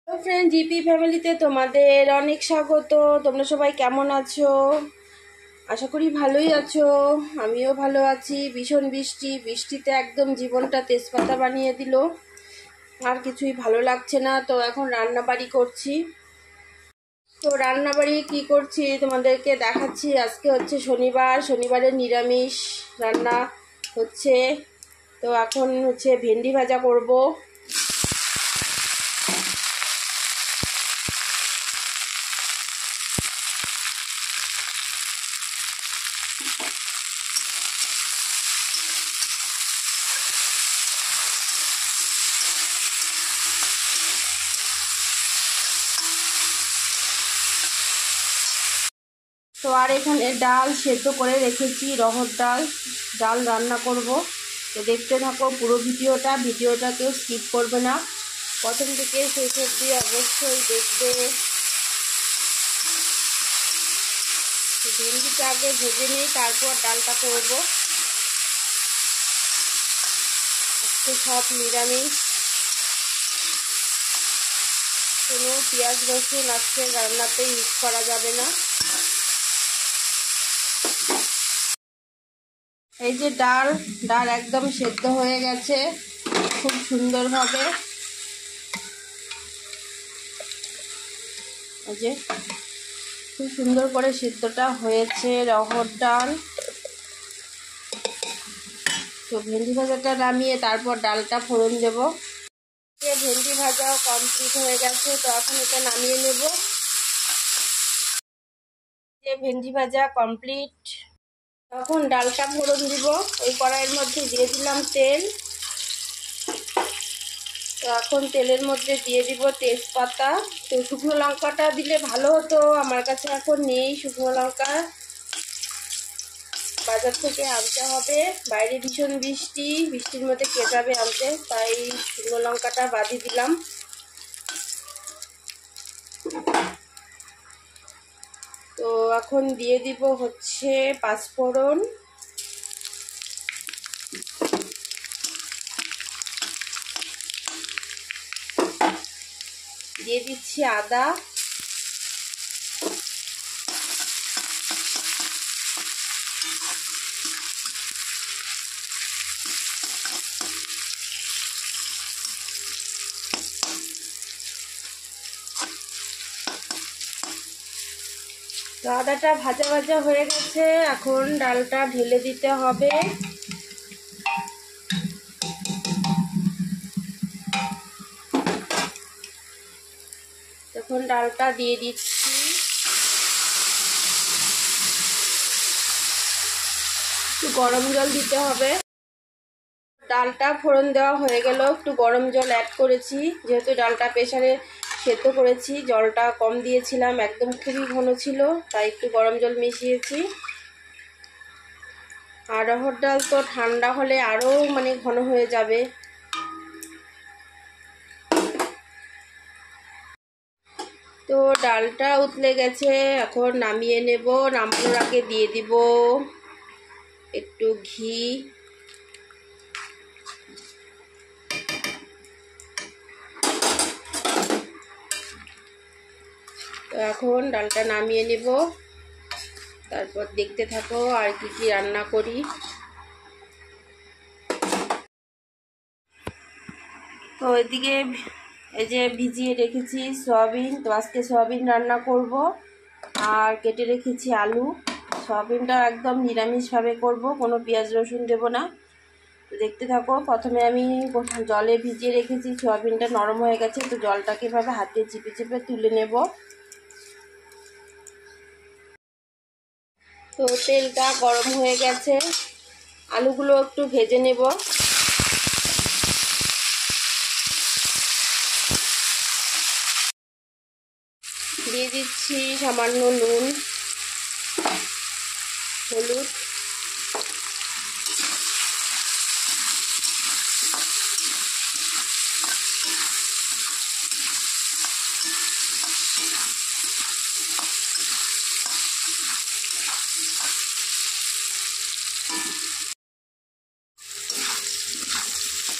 Friend GP ফ্যামিলিতে তোমাদের অনেক স্বাগত। তোমরা সবাই কেমন আছো? আশা করি ভালোই আছো। আমিও ভালো আছি। ভীষণ বৃষ্টিতে একদম জীবনটা তেজপাতা বানিয়ে দিল। আর কিছুই ভালো লাগছে না। তো এখন রান্নাবাড়ি করছি। তো রান্নাবাড়ি কি করছি তোমাদেরকে দেখাচ্ছি। আজকে হচ্ছে শনিবারের নিরামিষ রান্না হচ্ছে। তো এখন হচ্ছে ভেন্ডি ভাজা করব। তো আর এখানে ডাল সেদ্ধ করে রেখেছি, রহর ডাল রান্না করব। তো দেখতে থাকো পুরো ভিডিওটা কেউ স্কিপ করবে না, প্রথম থেকে শেষ অবধি অবশ্যই দেখবে। ভেন্ডিটা আগে ভেজে নিই, তারপর ডালটা করব। আজকে সব নিরামিষ, কোনো পেঁয়াজ রসুন আজকে রান্নাতে ইউজ করা যাবে না। এই যে ডাল একদম সেদ্ধ হয়ে গেছে খুব সুন্দরভাবে। এই যে খুব সুন্দর করে সিদ্ধটা হয়েছে রহর ডাল। তো ভেন্ডি ভাজাটা নামিয়ে তারপর ডালটা ফোড়ন দেব। ভেন্ডি ভাজাও কমপ্লিট হয়ে গেছে। তো এখন এটা নামিয়ে নেব। ভেন্ডি ভাজা কমপ্লিট। তখন ডালটা ফোড়ন দিব। ওই কড়াইয়ের মধ্যে দিয়ে দিলাম তেল। তো এখন তেলের মধ্যে দিয়ে দিব তেজপাতা। তো শুকনো লঙ্কাটা দিলে ভালো হতো, আমার কাছে এখন নেই শুকনো লঙ্কা, বাজার থেকে আনতে হবে। বাইরে ভীষণ বৃষ্টির মধ্যে কে যাবে আনতে, তাই শুকনো লঙ্কাটা বাদি দিলাম। তো এখন দিয়ে দিব হচ্ছে পাঁচফোড়ন, দিয়ে দিচ্ছি আদা, তো আদাটা ভাজা হয়ে গেছে। এখন ডালটা ঢেলে দিতে হবে। তখন ডালটা দিয়ে দিচ্ছি। একটু গরম জল দিতে হবে। ডালটা ফোড়ন দেওয়া হয়ে গেল, একটু গরম জল অ্যাড করেছি। যেহেতু ডালটা প্রেসারে সেদ্ধ করেছি, জলটা কম দিয়েছিলাম, একদম খুবই ঘন ছিল, তাই একটু গরম জল মিশিয়েছি। আর রহর ডাল তো ঠান্ডা হলে আরও ঘন হয়ে যাবে। তো ডালটা উতলে গেছে, এখন নামিয়ে নেব। নামানোর আগে দিয়ে দিব একটু ঘি। তো এখন ডালটা নামিয়ে নেব, তারপর দেখতে থাকো আর কি রান্না করি। তো এদিকে এই যে ভিজিয়ে রেখেছি সয়াবিন। তো আজকে সয়াবিন রান্না করব। আর কেটে রেখেছি আলু। সয়াবিনটাও একদম নিরামিষভাবে করব, কোনো পেঁয়াজ রসুন দেব না। তো দেখতে থাকো। প্রথমে আমি জলে ভিজিয়ে রেখেছি, সয়াবিনটা নরম হয়ে গেছে। তো জলটাকে এভাবে হাতে চিপে চিপে তুলে নেব। তো তেলটা গরম হয়ে গেছে, আলুগুলো একটু ভেজে নেব। দিয়ে দিচ্ছি সামান্য নুন, হলুদ,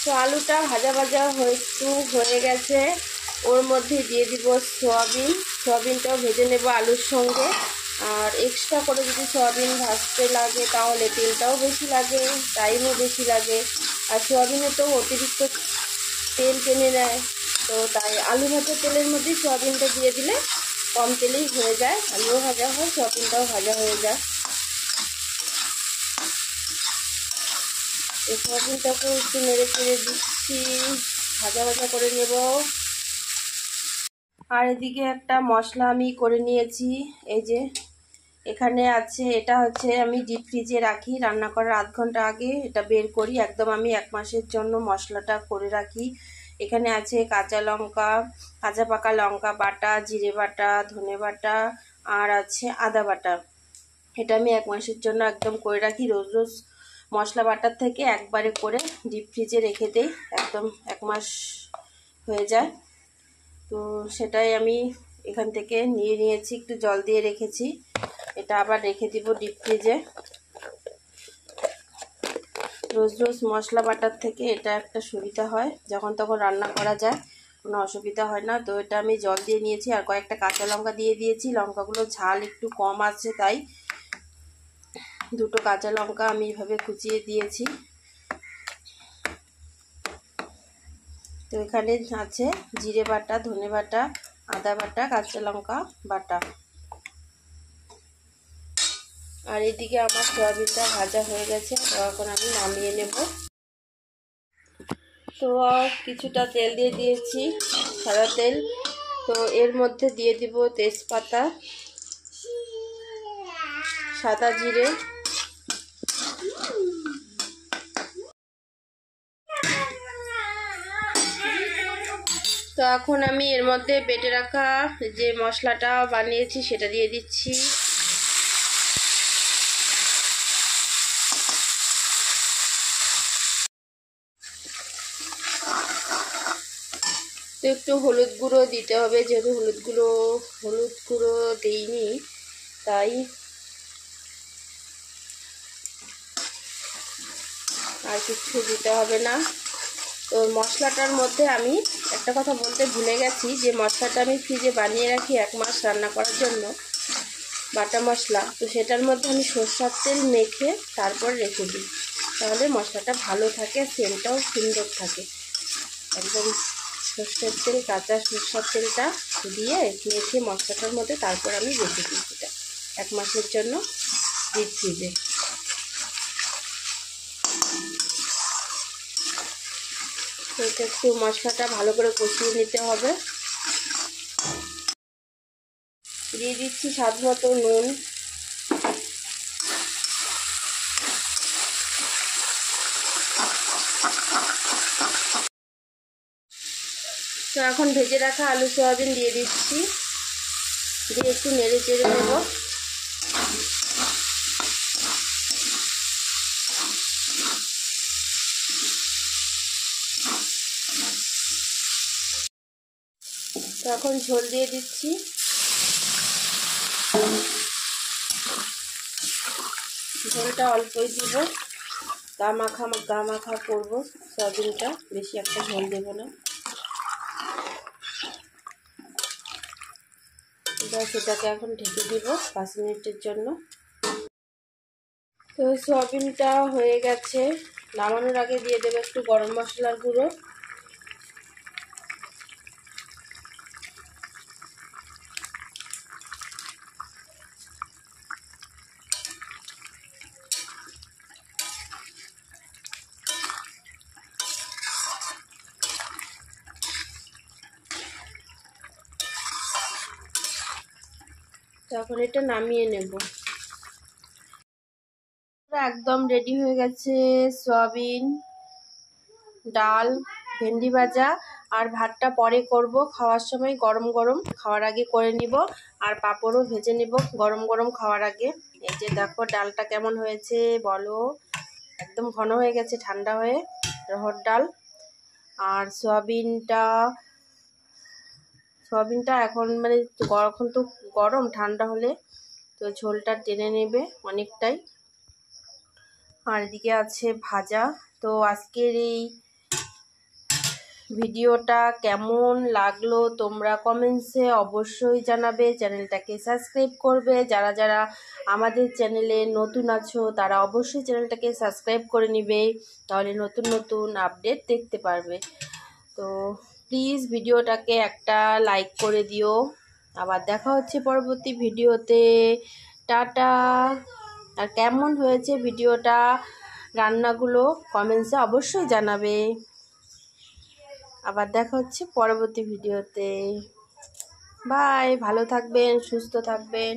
তো আলুটা ভাজা একটু হয়ে গেছে। ওর মধ্যে দিয়ে দিব সয়াবিন। সয়াবিনটাও ভেজে নেব আলুর সঙ্গে। আর এক্সট্রা করে যদি সয়াবিন ভাজতে লাগে তাহলে তেলটাও বেশি লাগে, টাইমও বেশি লাগে। আর সয়াবিনে তো অতিরিক্ত তেল টেনে নেয়, তো তাই আলু ভাজার তেলের মধ্যেই সয়াবিনটা দিয়ে দিলে কম তেলেই হয়ে যায়, আলুও ভাজা হয়, সয়াবিনটাও ভাজা হয়ে যায়। এই সয়াবিনটাকেও একটু নেড়ে চেড়ে দিচ্ছি, ভাজা ভাজা করে নেব। আর এদিকে একটা মশলা আমি করে নিয়েছি, এই যে এখানে আছে। এটা হচ্ছে আমি ডিপ ফ্রিজে রাখি, রান্না করার আধ ঘন্টা আগে এটা বের করি, একদম আমি 1 মাসের জন্য মশলাটা করে রাখি। এখানে আছে কাঁচা লঙ্কা, কাঁচা পাকা লঙ্কা বাটা, জিরে বাটা, ধনে বাটা, আর আছে আদা বাটা। এটা আমি 1 মাসের জন্য একদম করে রাখি। রোজ রোজ মশলা বাটার থেকে একবারে করে ডিপ ফ্রিজে রেখে দেই, একদম 1 মাস হয়ে যায়। তো সেটাই আমি এখান থেকে নিয়ে নিয়েছি, একটু জল দিয়ে রেখেছি। এটা আবার রেখে দিব ডিপ ফ্রিজে। রোজ রোজ মশলা বাটার থেকে এটা একটা সুবিধা হয়, যখন তখন রান্না করা যায়, কোনো অসুবিধা হয় না। তো এটা আমি জল দিয়ে নিয়েছি, আর কয়েকটা কাঁচা লঙ্কা দিয়ে দিয়েছি। লঙ্কাগুলো ঝাল একটু কম আছে, তাই 2টো কাঁচা লঙ্কা আমি এভাবে কুচিয়ে দিয়েছি। তো এখানে আছে জিরে বাটা, ধনে বাটা, আদা বাটা, কাঁচা লঙ্কা বাটা। আর এদিকে আমার সয়াবিনটা ভাজা হয়ে গেছে, তো এখন আমি নামিয়ে নেব। তো কিছুটা তেল দিয়ে দিয়েছি, সাদা তেল। তো এর মধ্যে দিয়ে দিব তেজপাতা, সাদা জিরে, তো এখন আমি এর মধ্যে বেটে রাখা যে মশলাটা বানিয়েছি সেটা দিয়ে দিচ্ছি। তো একটু হলুদ গুঁড়ো দিতে হবে, যেহেতু হলুদ গুঁড়ো দিইনি, তাই আর কিছু দিতে হবে না। তো মশলাটার মধ্যে আমি একটা কথা বলতে ভুলে গেছি, যে মশলাটা আমি ফ্রিজে বানিয়ে রাখি 1 মাস রান্না করার জন্য, বাটা মশলা। তো সেটার মধ্যে আমি সরষের তেল মেখে তারপর রেখে দিই, তাহলে মশলাটা ভালো থাকে, সেন্টটাও সুন্দর থাকে। একদম সরষের তেল, কাঁচা সরষের তেলটা দিয়ে মেখে মশলাটার মধ্যে তারপর আমি রেখে দিই সেটা 1 মাসের জন্য ডিপ ফ্রিজে। তো এটা একটু মশলাটা ভালো করে কষিয়ে নিতে হবে। দিয়ে দিচ্ছি স্বাদ মতো নুন। তো এখন ভেজে রাখা আলু সয়াবিন দিয়ে দিচ্ছি, দিয়ে একটু নেড়ে চেড়ে নেব। তো এখন ঝোল দিয়ে দিচ্ছি। ঝোলটা অল্পই দিব, গা মাখা করবো সয়াবিনটা, বেশি একটা ঝোল দেব না। সেটাকে এখন ঢেকে দিব 5 মিনিটের জন্য। তো সয়াবিনটা হয়ে গেছে, নামানোর আগে দিয়ে দেবো একটু গরম মশলার গুঁড়ো। তখন এটা নামিয়ে নেব। একদম রেডি হয়ে গেছে সয়াবিন, ডাল, ভেন্ডি ভাজা। আর ভাতটা পরে করব, খাওয়ার সময় গরম গরম, খাওয়ার আগে করে নিব। আর পাঁপড়ও ভেজে নিব গরম গরম খাওয়ার আগে। এই যে দেখো ডালটা কেমন হয়েছে বলো, একদম ঘন হয়ে গেছে ঠান্ডা হয়ে, রহর ডাল। আর সয়াবিনটা এখন মানে এখন তো গরম, ঠান্ডা হলে তো ঝোলটা টেনে নেবে অনেকটাই। আর এদিকে আছে ভাজা। তো আজকের এই ভিডিওটা কেমন লাগলো তোমরা কমেন্টসে অবশ্যই জানাবে। চ্যানেলটাকে সাবস্ক্রাইব করবে। যারা যারা আমাদের চ্যানেলে নতুন আছো তারা অবশ্যই চ্যানেলটাকে সাবস্ক্রাইব করে নিবে, তাহলে নতুন নতুন আপডেট দেখতে পারবে। তো প্লিজ ভিডিওটাকে একটা লাইক করে দিও। আবার দেখা হচ্ছে পরবর্তী ভিডিওতে। টাটা। আর কেমন হয়েছে ভিডিওটা, রান্নাগুলো কমেন্টসে অবশ্যই জানাবে। আবার দেখা হচ্ছে পরবর্তী ভিডিওতে। বাই। ভালো থাকবেন, সুস্থ থাকবেন।